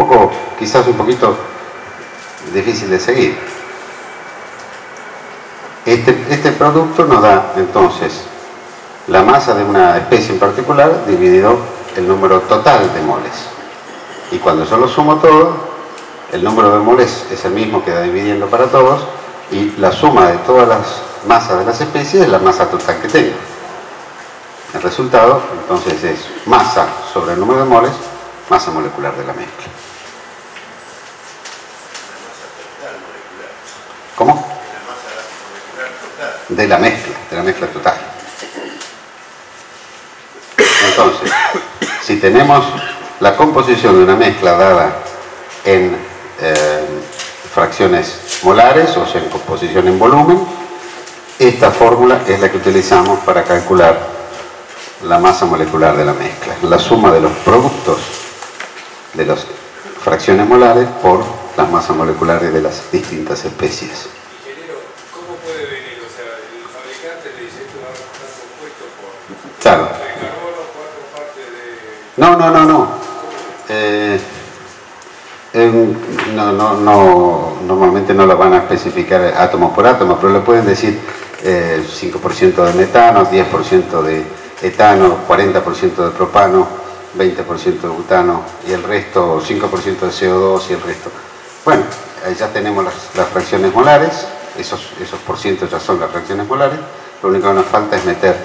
poco, quizás un poquito difícil de seguir. Este producto nos da entonces la masa de una especie en particular dividido el número total de moles. Y cuando yo lo sumo todo, el número de moles es el mismo que va dividiendo para todos, y la suma de todas las masas de las especies es la masa total que tengo. El resultado entonces es masa sobre el número de moles, masa molecular de la mezcla. ¿Cómo? De la mezcla total. Entonces, si tenemos la composición de una mezcla dada en fracciones molares, o sea, en composición en volumen, esta fórmula es la que utilizamos para calcular la masa molecular de la mezcla. La suma de los productos de las fracciones molares por las masas moleculares de las distintas especies. Ingeniero, ¿cómo puede venir? O sea, el fabricante le dice esto va a estar compuesto por Claro. de carbono, 4 partes de... Normalmente no lo van a especificar átomo por átomo, pero le pueden decir 5% de metano, 10% de etano, 40% de propano, 20% de butano y el resto, 5% de CO2 y el resto. Bueno, ahí ya tenemos las fracciones molares, esos porcientos ya son las fracciones molares, lo único que nos falta es meter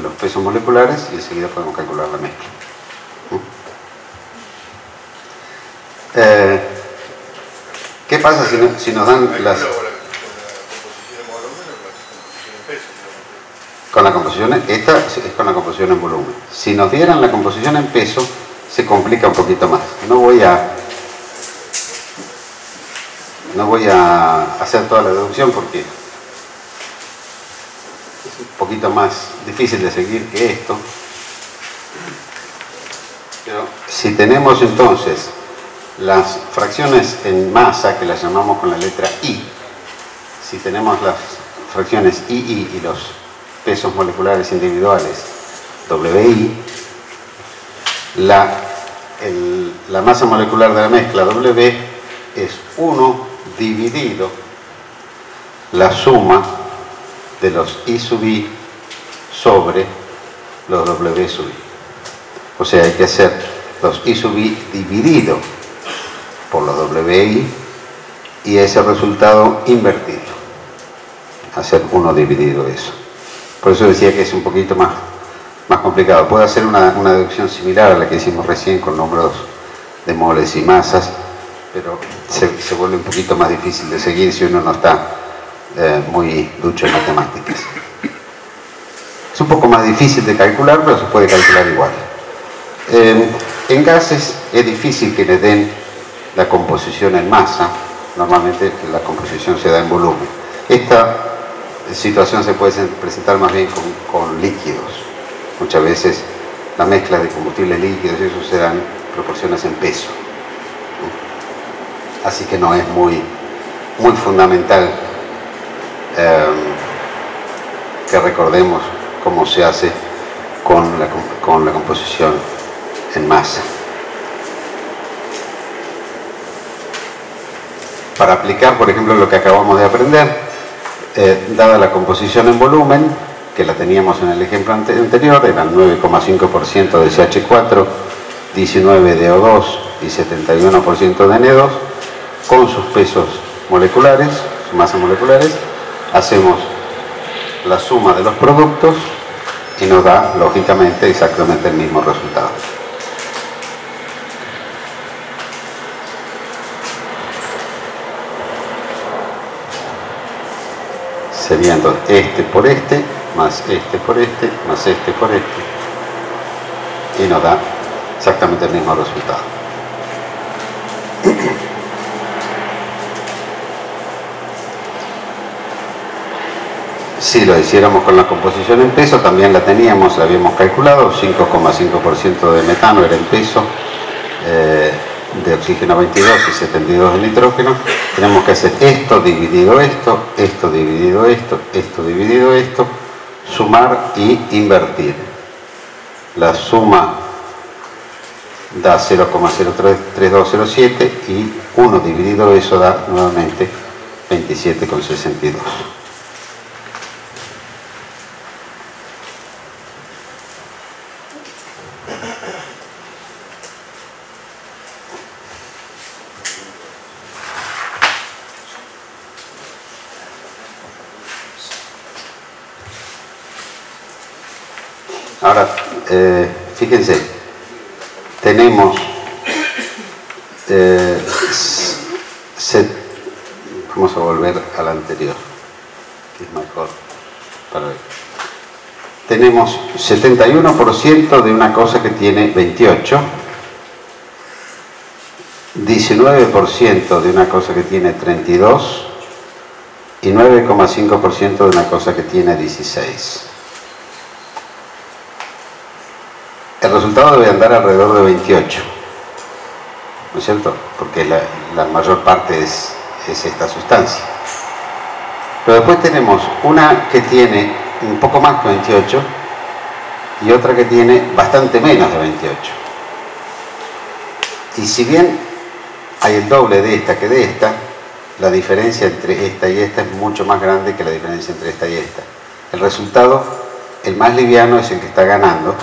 los pesos moleculares y enseguida podemos calcular la mezcla. ¿Qué pasa si nos dan las... Con la composición, esta es con la composición en volumen. Si nos dieran la composición en peso, se complica un poquito más. No voy a hacer toda la deducción porque es un poquito más difícil de seguir que esto. Pero si tenemos entonces las fracciones en masa, que las llamamos con la letra I, si tenemos las fracciones II y los pesos moleculares individuales WI, la masa molecular de la mezcla W es 1 dividido la suma de los I sub I sobre los W sub I. O sea, hay que hacer los I sub I dividido por los WI y ese resultado invertido, hacer 1 dividido eso. Por eso decía que es un poquito más complicado. Puedo hacer una deducción similar a la que hicimos recién con números de moles y masas, pero se vuelve un poquito más difícil de seguir si uno no está muy ducho en matemáticas. Es un poco más difícil de calcular, pero se puede calcular igual. En gases es difícil que le den la composición en masa. Normalmente la composición se da en volumen. Esta situación se puede presentar más bien con líquidos. Muchas veces la mezcla de combustibles líquidos y eso se dan proporciones en peso. Así que no es muy fundamental que recordemos cómo se hace con la composición en masa. Para aplicar, por ejemplo, lo que acabamos de aprender, dada la composición en volumen, que la teníamos en el ejemplo anterior, eran 9,5% de CH4, 19 de O2 y 71% de N2, con sus pesos moleculares, sus masas moleculares, hacemos la suma de los productos y nos da, lógicamente, exactamente el mismo resultado. Sería entonces este por este, más este por este, más este por este, y nos da exactamente el mismo resultado. Si lo hiciéramos con la composición en peso, también la teníamos, la habíamos calculado, 5,5% de metano era en peso, de oxígeno 22 y 72 de nitrógeno. Tenemos que hacer esto dividido esto, esto dividido esto, esto dividido esto, sumar y invertir. La suma da 0,03207 y 1 dividido eso da nuevamente 27,62. Ahora, fíjense, tenemos vamos a volver al anterior, que es mejor para ver. Tenemos 71% de una cosa que tiene 28, 19% de una cosa que tiene 32 y 9,5% de una cosa que tiene 16. El resultado debe andar alrededor de 28, ¿no es cierto? Porque la mayor parte es esta sustancia. Pero después tenemos una que tiene un poco más que 28 y otra que tiene bastante menos de 28. Y si bien hay el doble de esta que de esta, la diferencia entre esta y esta es mucho más grande que la diferencia entre esta y esta. El resultado, el más liviano es el que está ganando,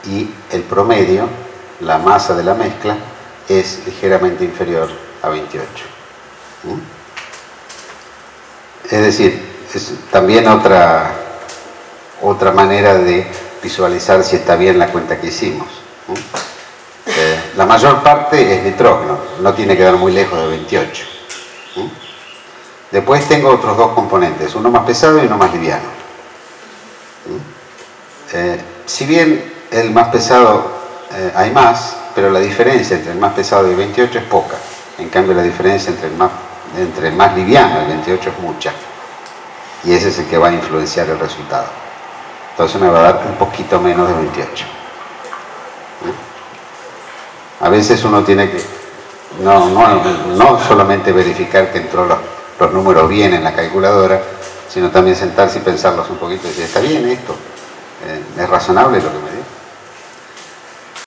y el promedio, la masa de la mezcla, es ligeramente inferior a 28. Es decir, es también otra manera de visualizar si está bien la cuenta que hicimos. La mayor parte es nitrógeno, no tiene que dar muy lejos de 28. Después tengo otros dos componentes, uno más pesado y uno más liviano. Si bien el más pesado hay más, pero la diferencia entre el más pesado y el 28 es poca. En cambio, la diferencia entre el más liviano y el 28 es mucha. Y ese es el que va a influenciar el resultado. Entonces me va a dar un poquito menos de 28. A veces uno tiene que no solamente verificar que entró los números bien en la calculadora, sino también sentarse y pensarlos un poquito y decir, ¿está bien esto? ¿Es razonable lo que me digo?